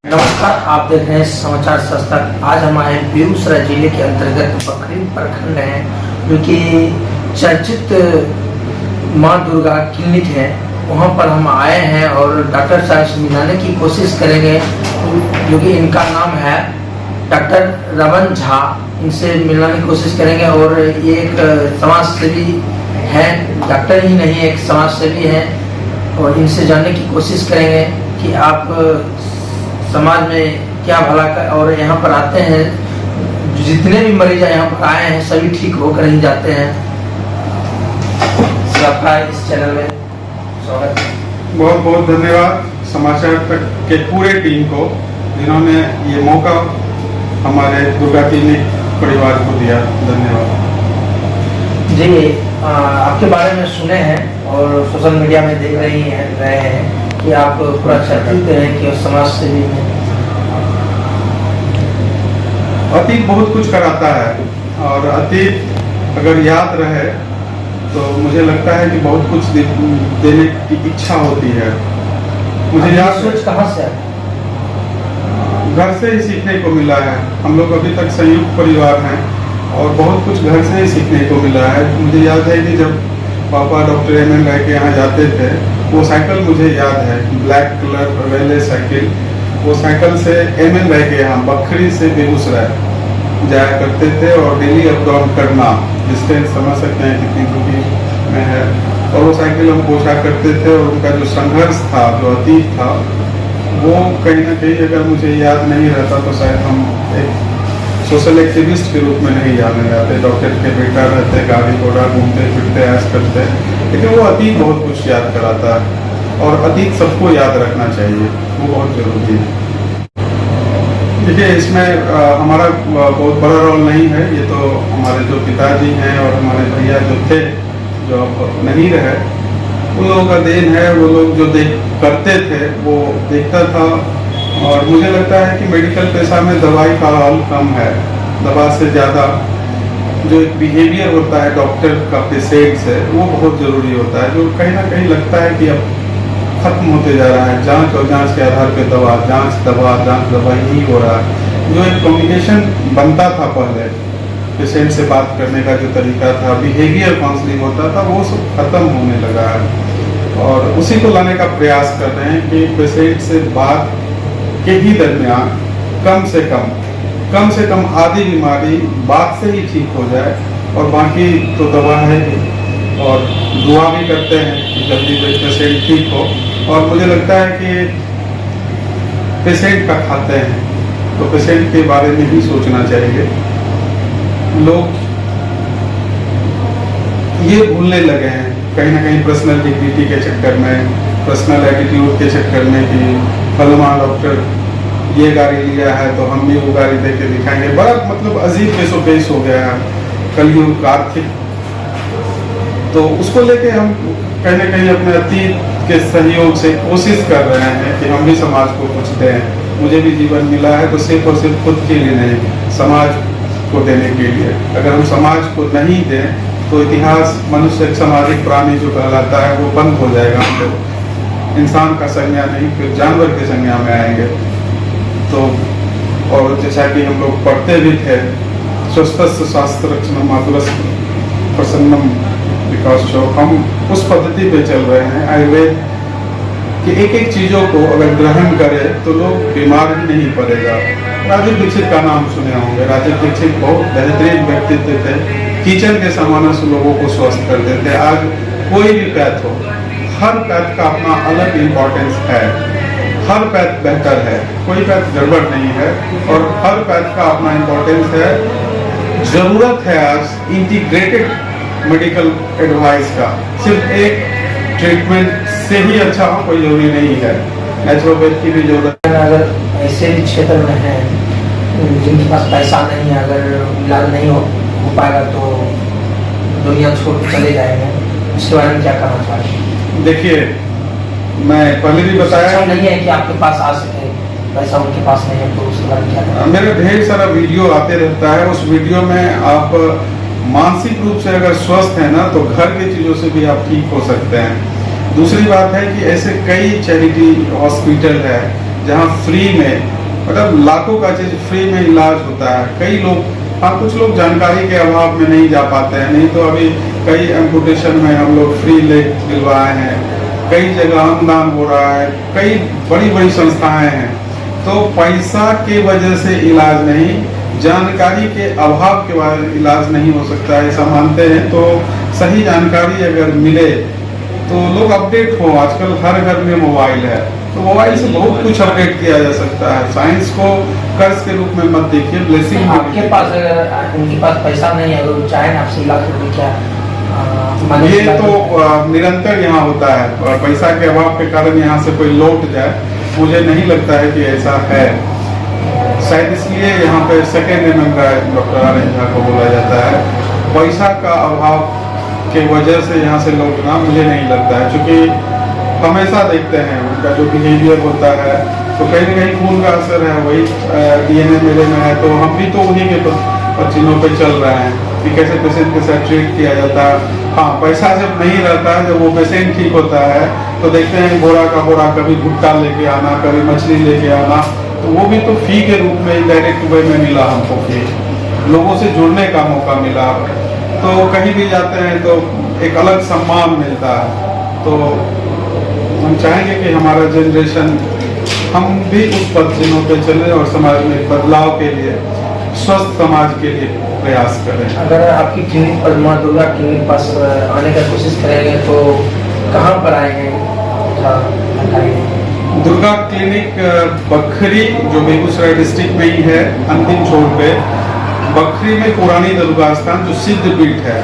नमस्कार, आप देख रहे हैं समाचार सस्ता। आज हम आए बेगूसराय जिले के अंतर्गत बखरी प्रखंड है, जो कि चर्चित माँ दुर्गा क्लिनिक है। वहाँ पर हम आए हैं और डॉक्टर साहब से मिलाने की कोशिश करेंगे, जो कि इनका नाम है डॉक्टर रमन झा। इनसे मिलाने की कोशिश करेंगे और ये एक समाज सेवी है, डॉक्टर ही नहीं एक समाज सेवी है। और इनसे जानने की कोशिश करेंगे कि आप समाज में क्या भला कर, और यहाँ पर आते हैं जितने भी मरीज यहाँ पर आए हैं सभी ठीक होकर ही जाते हैं। आपका इस चैनल में स्वागत है। बहुत बहुत धन्यवाद समाचार तक के पूरे टीम को, जिन्होंने ये मौका हमारे दुर्गा क्लिनिक परिवार को दिया। धन्यवाद जी। आपके बारे में सुने हैं और सोशल मीडिया में देख रहे हैं कि आप पूरा चर्चित हैं कि समाज सेवी में अतीत बहुत कुछ कराता है, और अतीत अगर याद रहे तो मुझे लगता है कि बहुत कुछ देने की इच्छा होती है। मुझे याद सोच कहाँ से है? घर से ही सीखने को मिला है। हम लोग अभी तक संयुक्त परिवार हैं और बहुत कुछ घर से ही सीखने को मिला है। मुझे याद है कि जब पापा डॉक्टर एम राय के यहाँ जाते थे, वो साइकिल मुझे याद है, ब्लैक कलर रेलवे साइकिल। वो साइकिल से एम राय के यहाँ बखरी से बेगूसराय जाया करते थे और डेली अप डाउन करना, डिस्टेंस समझ सकते हैं कितनी दूरी में है। और वो साइकिल हम पोछा करते थे और उनका जो संघर्ष था, जो अतीत था, वो कहीं ना कहीं अगर मुझे याद नहीं रहता तो शायद हम एक सोशल एक्टिविस्ट के रूप में नहीं जाने जाते। डॉक्टर के बेटा रहते, गाड़ी घोड़ा घूमते फिरते ऐश करते, लेकिन वो अतीत बहुत कुछ याद कराता है और अतीत सबको याद रखना चाहिए, वो बहुत जरूरी है। देखिए, इसमें हमारा बहुत बड़ा रोल नहीं है। ये तो हमारे जो पिताजी हैं और हमारे भैया जो थे, जो अब नहीं रहे, उन लोगों का देन है। वो लोग जो करते थे वो देखता था। और मुझे लगता है कि मेडिकल पेशा में दवाई का रोल कम है, दवा से ज़्यादा जो एक बिहेवियर होता है डॉक्टर का पेशेंट से, वो बहुत ज़रूरी होता है। जो कहीं ना कहीं लगता है कि अब खत्म होते जा रहा है। जांच और जांच के आधार पे दवा, जांच दवा ही हो रहा है। जो एक कम्युनिकेशन बनता था पहले, पेशेंट से बात करने का जो तरीका था, बिहेवियर काउंसलिंग होता था, वो सब खत्म होने लगा है। और उसी को लाने का प्रयास कर रहे हैं कि पेशेंट से बात के ही दरमियान कम से कम आधी बीमारी बात से ही ठीक हो जाए, और बाकी तो दवा है। और दुआ भी करते हैं कि जल्दी पेशेंट ठीक हो। और मुझे लगता है कि पेशेंट का खाते हैं तो पेशेंट के बारे में ही सोचना चाहिए। लोग ये भूलने लगे हैं कहीं ना कहीं पर्सनल डिग्निटी के चक्कर में, पर्सनल एटीट्यूड के चक्कर में कि फलमा डॉक्टर ये गाड़ी लिया है तो हम भी वो गाड़ी दे के दिखाएंगे। बड़ा मतलब अजीब पेश हो गया है कलयुग आर्थिक। तो उसको लेके हम कहीं ना कहीं अपने अतीत के सहयोग से कोशिश कर रहे हैं कि हम भी समाज को कुछ दें। मुझे भी जीवन मिला है तो सिर्फ और सिर्फ खुद के लिए नहीं, समाज को देने के लिए। अगर हम समाज को नहीं दें तो इतिहास, मनुष्य एक सामाजिक प्राणी जो कहलाता है वो बंद हो जाएगा। हम लोग इंसान का संज्ञा नहीं, फिर जानवर के संज्ञा में आएंगे। तो और जैसा कि हम लोग पढ़ते भी थे, स्वस्थ शास्त्र रक्षण मातुरस प्रसन्नम विकास शो, हम उस पद्धति पे चल रहे हैं आयुर्वेद कि एक एक चीजों को अगर ग्रहण करे तो लोग बीमार ही नहीं पड़ेगा। राजीव दीक्षित का नाम सुने होंगे। राजीव दीक्षित बहुत बेहतरीन व्यक्तित्व थे, किचन के सामानों से लोगों को स्वस्थ कर देते। आज कोई भी पैथ हो, हर पैथ का अपना अलग इम्पोर्टेंस है, हर पैथ बेहतर है, कोई पैथ गड़बड़ नहीं है, और हर पैथ का अपना इम्पोर्टेंस है। जरूरत है आज इंटीग्रेटेड मेडिकल एडवाइस का। सिर्फ एक ट्रीटमेंट से ही अच्छा हो कोई जरूरी नहीं है, नेचुरोपैथ की भी जरूरत है। अगर ऐसे भी क्षेत्र में है जिनके पास पैसा नहीं है, अगर इलाज नहीं हो पाएगा तो दुनिया छोड़ के चले जाएंगे, इसके बारे में क्या करना चाहिए? देखिए, मैं पहले भी बताया नहीं है कि आपके पास आ सके, पैसा उनके पास नहीं है तो उसके बारे में क्या? मेरा ढेर सारा वीडियो आते रहता है। उस वीडियो में आप मानसिक रूप से अगर स्वस्थ है ना, तो घर की चीजों से भी आप ठीक हो सकते हैं। दूसरी बात है कि ऐसे कई चैरिटी हॉस्पिटल है जहाँ फ्री में, मतलब लाखों का चीज फ्री में इलाज होता है। कई लोग, हाँ कुछ लोग जानकारी के अभाव में नहीं जा पाते हैं, नहीं तो अभी कई एम्पुटेशन में हम लोग फ्री लेग दिलवाए हैं, कई जगह अंगदान हो रहा है, कई बड़ी बड़ी संस्थाएं हैं। तो पैसा के वजह से इलाज नहीं, जानकारी के अभाव के वजह से इलाज नहीं हो सकता है, ऐसा मानते हैं। तो सही जानकारी अगर मिले तो लोग अपडेट हो। आजकल हर घर में मोबाइल है, तो मोबाइल से बहुत कुछ अपडेट किया जा सकता है। साइंस को कर्ज के रूप में मत देखिए, ब्लेसिंग। आपके पास अगर उनके पास पैसा नहीं है, अगर वो चाहे आपसे इलाज करने, क्या ये तो निरंतर यहाँ होता है, और पैसा के अभाव के कारण यहाँ से कोई लौट जाए, मुझे नहीं लगता है कि ऐसा है। शायद इसलिए यहाँ पे second MM doctor Aryan Jha को बोला जाता है। पैसा का अभाव के वजह से यहाँ से लौटना मुझे नहीं लगता है, क्योंकि हमेशा देखते हैं उनका जो बिहेवियर होता है, तो कहीं न कहीं खून का असर है, वही डीएनए मेरे में है। तो हम भी तो उन्हीं के चिन्हों पे चल रहे हैं कि कैसे पेशेंट के साथ ट्रीट किया जाता है। हाँ, पैसा जब नहीं रहता है, जब वो पेशेंट ठीक होता है, तो देखते हैं बोरा का बोरा, कभी भुट्टा लेके आना, कभी मछली लेके आना, तो वो भी तो फी के रूप में डायरेक्ट वे में मिला हमको, फी लोगों से जुड़ने का मौका मिला। तो कहीं भी जाते हैं तो एक अलग सम्मान मिलता है। तो हम चाहेंगे कि हमारा जनरेशन, हम भी उस पद चिन्हों पे चले और समाज में बदलाव के लिए, स्वस्थ समाज के लिए प्रयास करें। अगर आपकी क्लिनिक पर, माँ दुर्गा क्लिनिक पास आने का कोशिश करेंगे तो कहाँ पर आएंगे? दुर्गा क्लिनिक बखरी, जो बेगूसराय डिस्ट्रिक्ट में ही है, अंतिम छोर पे बखरी में पुरानी दरगाह स्थान जो सिद्ध पीठ है,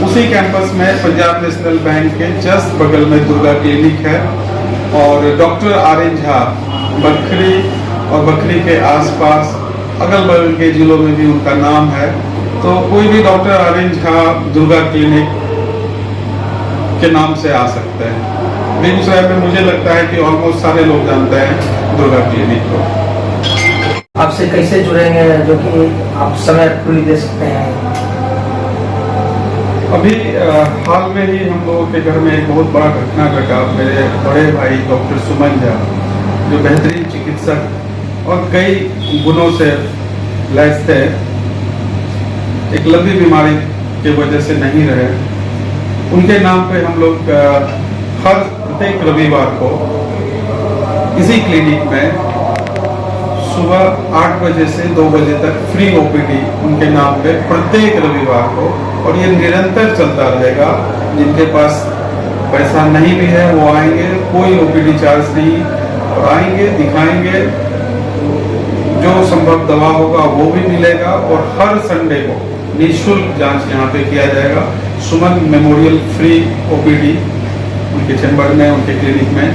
उसी कैंपस में पंजाब नेशनल बैंक के जस्ट बगल में दुर्गा क्लिनिक है। और डॉक्टर आर्यन झा बखरी और बखरी के आसपास अगल बगल के जिलों में भी उनका नाम है। तो कोई भी डॉक्टर आर्यन झा दुर्गा क्लिनिक के नाम से आ सकते हैं। बेगूसराय में मुझे लगता है कि ऑलमोस्ट सारे लोग जानते हैं दुर्गा क्लिनिक को। आपसे कैसे जुड़ेंगे, जो कि आप समय पूरी दे सकते हैं? अभी हाल में ही हम लोगों के घर में एक बहुत बड़ा घटना घटा। मेरे बड़े भाई डॉक्टर सुमन झा, जो बेहतरीन चिकित्सक और कई गुणों से लैस थे, एक लंबी बीमारी की वजह से नहीं रहे। उनके नाम पे हम लोग हर प्रत्येक रविवार को इसी क्लिनिक में सुबह 8 बजे से 2 बजे तक फ्री ओपीडी उनके नाम पे प्रत्येक रविवार को, और ये निरंतर चलता रहेगा। जिनके पास पैसा नहीं भी है वो आएंगे, कोई ओपीडी चार्ज नहीं, और आएंगे, दिखाएंगे, जो संभव दवा होगा वो भी मिलेगा। और हर संडे को निःशुल्क जांच यहाँ पे किया जाएगा। सुमन मेमोरियल फ्री ओपीडी उनके चैम्बर में, उनके क्लिनिक में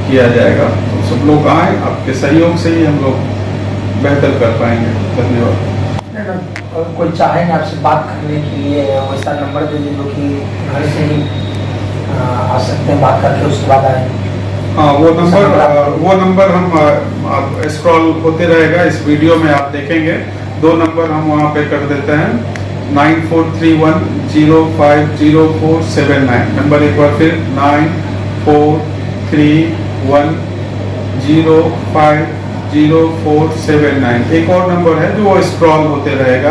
किया जाएगा। तो सब लोग आए, आपके सहयोग से ही हम लोग बेहतर कर पाएंगे। धन्यवाद। अगर कोई चाहे ना आपसे बात करने के लिए, वैसा नंबर दे दीजिए, जो कि घर से ही आ सकते हैं, बात करके उसके बाद आए। हाँ, वो नंबर हम आप स्क्रॉल होते रहेगा, इस वीडियो में आप देखेंगे। 2 नंबर हम वहाँ पे कर देते हैं, 9431050479। नंबर एक बार फिर 9431050479। एक और नंबर है जो वो स्क्रॉल होते रहेगा,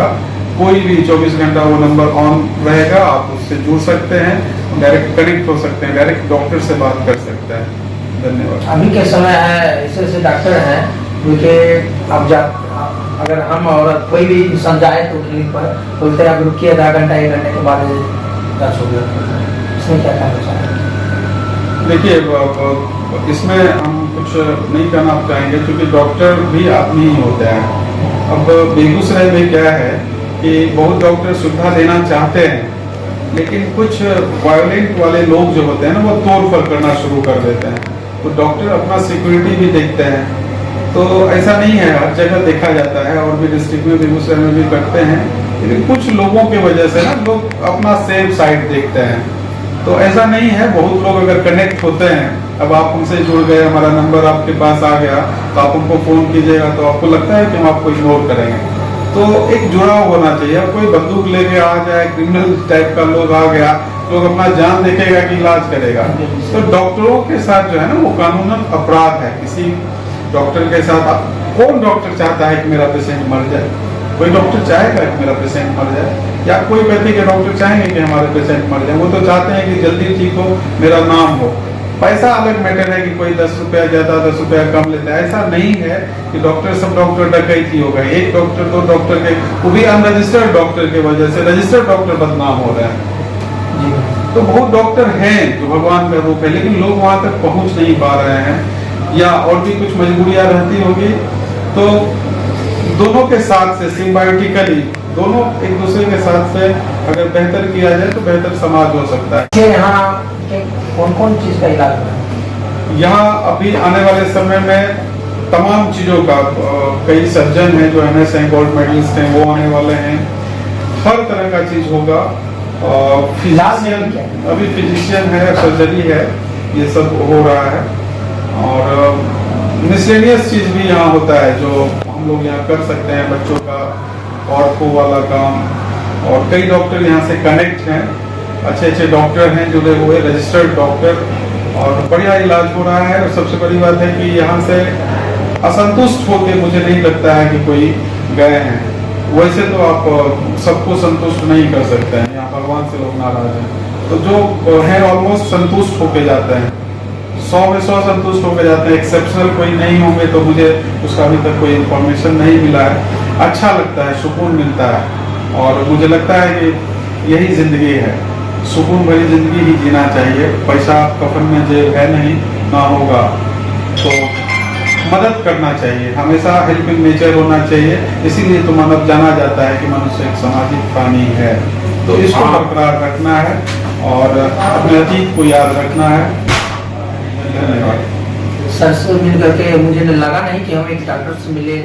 कोई भी 24 घंटा वो नंबर ऑन रहेगा, आप उससे जुड़ सकते हैं, डायरेक्ट कनेक्ट हो सकते हैं, डायरेक्ट डॉक्टर से बात कर सकते हैं। धन्यवाद। अभी के समय है, ऐसे डॉक्टर हैं क्योंकि अब अगर हम और कोई भी इंसान जाए तो क्लिनिक पर बोलते हैं अब रुकिए, आधा घंटा 1 घंटे के बाद जांच होगी। इसमें क्या कहना चाहेंगे? देखिए, इसमें हम कुछ नहीं कहना चाहेंगे, क्योंकि डॉक्टर भी आदमी ही होते हैं। अब बेगूसराय में क्या है कि बहुत डॉक्टर सुविधा देना चाहते हैं, लेकिन कुछ वायलेंट वाले लोग जो होते हैं ना, वो तोड़फोड़ करना शुरू कर देते हैं। तो डॉक्टर अपना सिक्योरिटी भी देखते हैं। तो ऐसा नहीं है, हर जगह देखा जाता है, और भी डिस्ट्रिक्ट में, बेगूसराय में भी करते हैं, लेकिन कुछ लोगों की वजह से ना लोग अपना सेफ साइड देखते हैं। तो ऐसा नहीं है, बहुत लोग अगर कनेक्ट होते हैं, अब आप उनसे जुड़ गए, हमारा नंबर आपके पास आ गया, तो आप उनको फोन कीजिएगा, तो आपको लगता है कि हम आपको इग्नोर करेंगे। तो एक जुड़ाव होना चाहिए। अब कोई बंदूक लेके आ जाए, क्रिमिनल टाइप का लोग आ गया, लोग अपना जान देखेगा कि इलाज करेगा। तो डॉक्टरों के साथ जो है ना, वो कानूनन अपराध है। किसी डॉक्टर के साथ कौन डॉक्टर चाहता है कि मेरा पेशेंट मर जाए? कोई डॉक्टर चाहेगा कि मेरा पेशेंट मर जाए? या कोई पैथी के डॉक्टर चाहेंगे कि हमारे पेशेंट मर जाए? वो तो चाहते हैं कि जल्दी ठीक हो, मेरा नाम हो। पैसा अलग मैटर है कि कोई 10 रुपया ज्यादा 10 रुपया कम लेता है, ऐसा नहीं है कि डॉक्टर सब डॉक्टर डकैती हो गए। एक डॉक्टर दो डॉक्टर के, वो भी अनरजिस्टर्ड डॉक्टर की वजह से रजिस्टर्ड डॉक्टर बदनाम हो रहे हैं। जी तो बहुत डॉक्टर हैं जो भगवान का रूप है, लेकिन लोग वहां तक पहुंच नहीं पा रहे हैं, या और भी कुछ मजबूरियां रहती होगी। तो दोनों के साथ से सिम्बायोटिकली, दोनों एक दूसरे के साथ से अगर बेहतर किया जाए तो बेहतर समाज हो सकता है। ये यहाँ कौन कौन चीज का इलाज होता है? यहाँ अभी आने वाले समय में तमाम चीजों का कई सर्जन हैं जो MS हैं, गोल्ड मेडलिस्ट हैं, वो आने वाले हैं। हर तरह का चीज होगा। फिजिशियन, अभी फिजिशियन है, सर्जरी है, ये सब हो रहा है। और मिसलेनियस चीज भी यहाँ होता है जो हम लोग यहाँ कर सकते हैं, बच्चों का ऑर्थो वाला काम। और कई डॉक्टर यहाँ से कनेक्ट हैं, अच्छे अच्छे डॉक्टर हैं जुड़े हुए, रजिस्टर्ड डॉक्टर, और बढ़िया इलाज हो रहा है। और सबसे बड़ी बात है कि यहाँ से असंतुष्ट होके मुझे नहीं लगता है कि कोई गए हैं। वैसे तो आप सबको संतुष्ट नहीं कर सकते हैं, यहाँ भगवान से लोग नाराज हैं। तो जो है ऑलमोस्ट संतुष्ट होके जाते हैं, 100 में 100 संतुष्ट होके जाते हैं। एक्सेप्शनल कोई नहीं होंगे तो मुझे उसका अभी तक कोई इन्फॉर्मेशन नहीं मिला है। अच्छा लगता है, सुकून मिलता है, और मुझे लगता है कि यही जिंदगी है, सुकून भरी जिंदगी ही जीना चाहिए। पैसा कफन में जेब है नहीं, ना होगा तो मदद करना चाहिए, हमेशा हेल्पिंग नेचर होना चाहिए। इसीलिए तो मानव जाना जाता है कि मनुष्य एक सामाजिक प्राणी है। तो इसको बरकरार रखना है और अपने अतीत को याद रखना है। धन्यवाद। सर से मिल करके मुझे लगा नहीं कि हम एक डॉक्टर से मिले।